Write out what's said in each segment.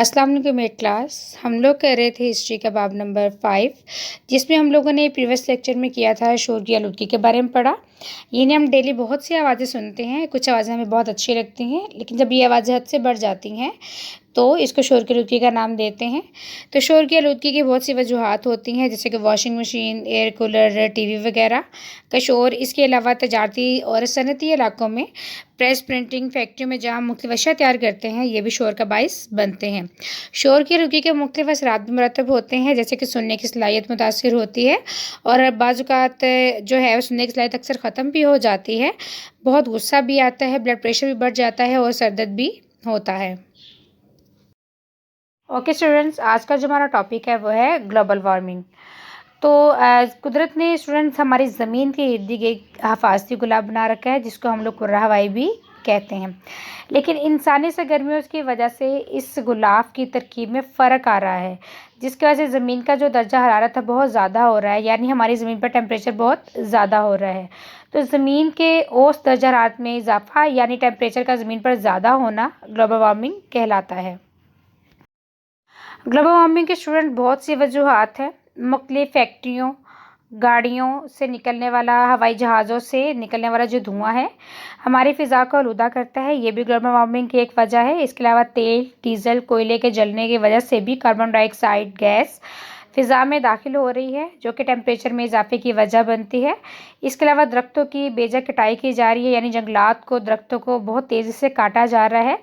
अस्सलाम वालेकुम met class. हम लोग कर रहे थे हिस्ट्री का बाब नंबर 5, जिसमें हम लोगों ने प्रीवियस लेक्चर में किया था शोर की आलूदगी के बारे में पढ़ा। यानी हम डेली बहुत सी आवाज़ें सुनते हैं, कुछ आवाज़ें हमें बहुत अच्छी लगती हैं, लेकिन जब ये आवाज़ें हद से बढ़ जाती हैं तो इसको शोर की आलूदगी का नाम देते हैं। तो शोर की आलूदगी की बहुत सी वजूहात होती हैं, जैसे कि washing machine, air cooler, TV वगैरह का शोर। इसके अलावा तजारती और सनती इलाकों में प्रेस प्रिंटिंग फैक्ट्रियों में जहाँ मुख्तलिफ अशिया तैयार करते हैं, ये भी शोर का बाइस बनते हैं। शोर की आलूदगी के मुख्तलिफ असरात भी मुरतब होते हैं, जैसे कि सुनने की सलाहियत मुतासिर होती है और बाज़ औक़ात जो है वो सुनने की सलाहियत अक्सर ख़त्म भी हो जाती है। बहुत गुस्सा भी आता है, ब्लड प्रेशर भी बढ़ जाता है और सर दर्द भी होता है। ओके स्टूडेंट्स, आज का जो हमारा टॉपिक है वो है ग्लोबल वार्मिंग। तो कुदरत ने स्टूडेंट्स हमारी ज़मीन के इर्द गिर्द एक हिफाजती गुलाब बना रखा है, जिसको हम लोग कुर्रा हवाई भी कहते हैं। लेकिन इंसानी सरगर्मियों की वजह से इस गुलाब की तरकीब में फ़र्क आ रहा है, जिसकी वजह से ज़मीन का जो दर्जा हरारत है बहुत ज़्यादा हो रहा है, यानी हमारी ज़मीन पर टेम्परेचर बहुत ज़्यादा हो रहा है। तो ज़मीन के औसत दर्जा हरारत में इजाफा यानी टेम्परेचर का ज़मीन पर ज़्यादा होना ग्लोबल वार्मिंग कहलाता है। ग्लोबल वार्मिंग के स्टूडेंट बहुत सी वजूहात हैं। मुख्तलिफ फैक्ट्रियों, गाड़ियों से निकलने वाला, हवाई जहाज़ों से निकलने वाला जो धुआं है हमारी फ़िज़ा को आलूदा करता है, ये भी ग्लोबल वार्मिंग की एक वजह है। इसके अलावा तेल, डीज़ल, कोयले के जलने की वजह से भी कार्बन डाइऑक्साइड गैस फ़िज़ा में दाखिल हो रही है, जो कि टेम्परेचर में इजाफे की वजह बनती है। इसके अलावा दरख्तों की बेजा कटाई की जा रही है, यानी जंगलात को, दरख्तों को बहुत तेज़ी से काटा जा रहा है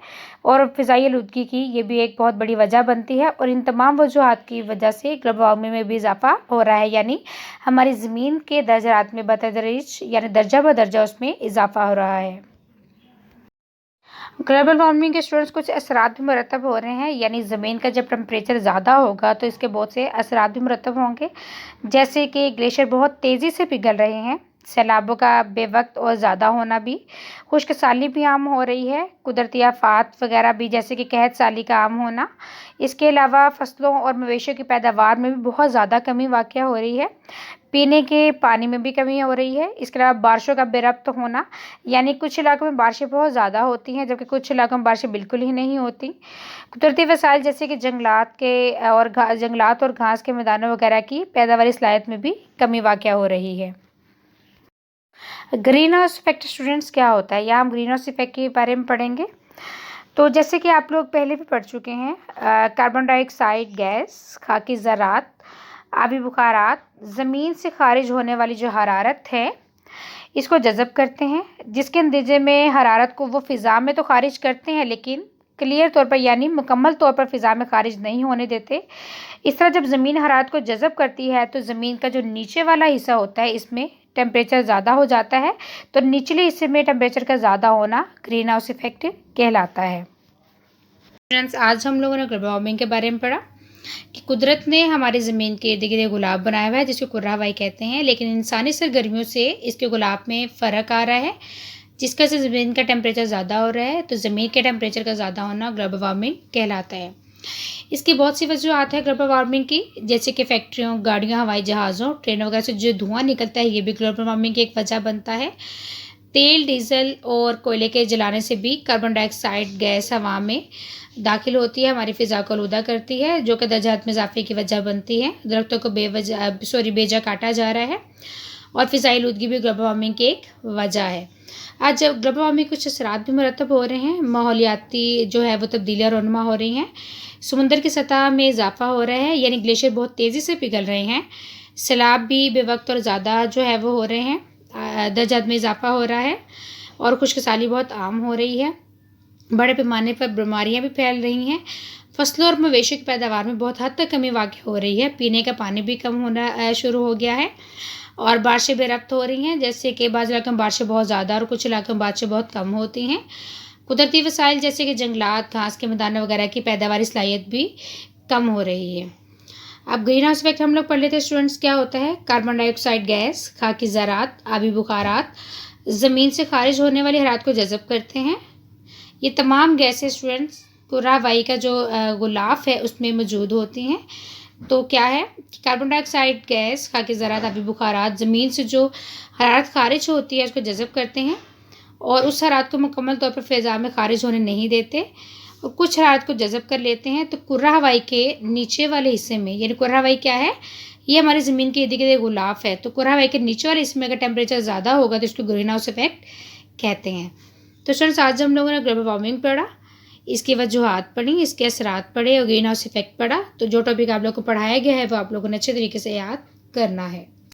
और फ़िज़ाई आलूदगी की ये भी एक बहुत बड़ी वजह बनती है। और इन तमाम वजूहात की वजह से ग्लोबल वार्मिंग में भी इजाफा हो रहा है, यानी हमारी ज़मीन के दर्जा हरारत में बतदरीज यानी दर्जा ब दर्जा उसमें इजाफा हो रहा है। ग्लोबल वार्मिंग के स्टूडेंट्स कुछ असरात भी मुरतब हो रहे हैं, यानी ज़मीन का जब टेम्परेचर ज़्यादा होगा तो इसके बहुत से असरात भी मुरतब होंगे, जैसे कि ग्लेशियर बहुत तेज़ी से पिघल रहे हैं, सैलाबों का बेवक्त और ज़्यादा होना भी, खुश्क साली भी आम हो रही है, कुदरती आफात वगैरह भी जैसे कि कहत साली का आम होना। इसके अलावा फसलों और मवेशियों की पैदावार में भी बहुत ज़्यादा कमी वाक़या हो रही है, पीने के पानी में भी कमी हो रही है। इसके अलावा बारिशों का बेरब्त होना, यानी कुछ इलाकों में बारिशें बहुत ज़्यादा होती हैं, जबकि कुछ इलाकों में बारिशें बिल्कुल ही नहीं होती। कुदरती वसाइल जैसे कि जंगलात और घास के मैदानों वगैरह की पैदावारी सलाहियत में भी कमी वाक़या हो रही है। ग्रीन हाउस इफेक्ट स्टूडेंट्स क्या होता है, या हम ग्रीन हाउस इफेक्ट के बारे में पढ़ेंगे। तो जैसे कि आप लोग पहले भी पढ़ चुके हैं, कार्बन डाइऑक्साइड गैस, खाकी ज़रात, आबी बुखारात ज़मीन से खारिज होने वाली जो हरारत है इसको जज़ब करते हैं, जिसके नतीजे में हरारत को वो फ़िज़ा में तो खारिज करते हैं, लेकिन क्लियर तौर पर यानी मुकम्मल तौर पर फ़िज़ा में खारिज नहीं होने देते। इस तरह जब ज़मीन हरारत को जज़ब करती है तो ज़मीन का जो नीचे वाला हिस्सा होता है इसमें टेम्परेचर ज़्यादा हो जाता है, तो निचले हिस्से में टेम्परेचर का ज़्यादा होना ग्रीन हाउस इफेक्ट कहलाता है। फ्रेंड्स, आज हम लोगों ने ग्लोबल वार्मिंग के बारे में पढ़ा कि कुदरत ने हमारी ज़मीन के इर्द गिर्द गुलाब बनाया हुआ है, जिसको कुर्रा हवाई कहते हैं, लेकिन इंसानी सरगर्मियों से इसके गुलाब में फ़र्क आ रहा है, जिसका से ज़मीन का टेम्परेचर ज़्यादा हो रहा है। तो ज़मीन के टेम्परेचर का ज़्यादा होना ग्लोबल वार्मिंग कहलाता है। इसकी बहुत सी वजूहत है ग्लोबल वार्मिंग की, जैसे कि फैक्ट्रियों, गाड़ियों, हवाई जहाज़ों, ट्रेनों वगैरह से जो धुआं निकलता है ये भी ग्लोबल वार्मिंग की एक वजह बनता है। तेल, डीज़ल और कोयले के जलाने से भी कार्बन डाइऑक्साइड गैस हवा में दाखिल होती है, हमारी फ़िज़ा को आलूदा करती है, जो कि दर्जा हरारत में इजाफे की वजह बनती है। दरख्तों को बेजा काटा जा रहा है और फ़िज़ाई आलूदगी भी ग्लोबल वार्मिंग की एक वजह है। आज जब ग्लोबल वार्मिंग कुछ असरात भी मुरतब हो रहे हैं, माहौलियाती जो है वो तब्दीलियाँ रोनुमा हो रही हैं, समुंदर की सतह में इजाफा हो रहा है, यानी ग्लेशियर बहुत तेज़ी से पिघल रहे हैं, सैलाब भी बेवक्त और ज़्यादा जो है वो हो रहे हैं, दर्जा हरारत में इजाफा हो रहा है और खुश्क साली बहुत आम हो रही है, बड़े पैमाने पर बीमारियां भी फैल रही हैं, फसलों और मवेशियों की पैदावार में बहुत हद तक कमी वाक़ई हो रही है, पीने का पानी भी कम होना शुरू हो गया है और बारिशें बेरब्त हो रही हैं, जैसे कि बाज़ इलाकों में बारिशें बहुत ज़्यादा और कुछ इलाकों में बारिशें बहुत कम होती हैं। कुदरती वसाइल जैसे कि जंगलात, घास के मैदान वगैरह की पैदावारी सलाहियत भी कम हो रही है। अब ग्रीन हाउस इफेक्ट हम लोग पढ़ लेते हैं स्टूडेंट्स, क्या होता है। कार्बन डाइऑक्साइड गैस, खाकी ज़रात, आबी बुखारात ज़मीन से खारिज होने वाली हरारत को जज़ब करते हैं। ये तमाम गैसें स्टूडेंट्स कुर्रा हवाई का जो गुलाफ है उसमें मौजूद होती हैं। तो क्या है कि कार्बन डाइऑक्साइड गैस, खाकी ज़रात, आबी बुखारात ज़मीन से जो हरारत खारिज होती है उसको जज़ब करते हैं और उस हरारत को मुकम्मल तौर पर फ़िज़ा में खारिज होने नहीं देते और कुछ हरारत को जज़ब कर लेते हैं। तो कुर्रा हवाई के नीचे वाले हिस्से में, यानी कुर्रा हवाई क्या है, ये हमारी ज़मीन के इर्द-गिर्द गुलाफ है। तो कुर्रा हवाई के नीचे वाले हिस्से में अगर टेम्परेचर ज़्यादा होगा तो इसको ग्रीन हाउस इफ़ेक्ट कहते हैं। तो स्टूडेंट्स, आज हम लोगों ने ग्लोबल वार्मिंग पढ़ा, इसकी वजूहात पढ़ी, इसके असरात पढ़े और ग्रीन हाउस इफ़ेक्ट पढ़ा। तो जो टॉपिक आप लोग को पढ़ाया गया है वो आप लोगों ने अच्छे तरीके से याद करना है।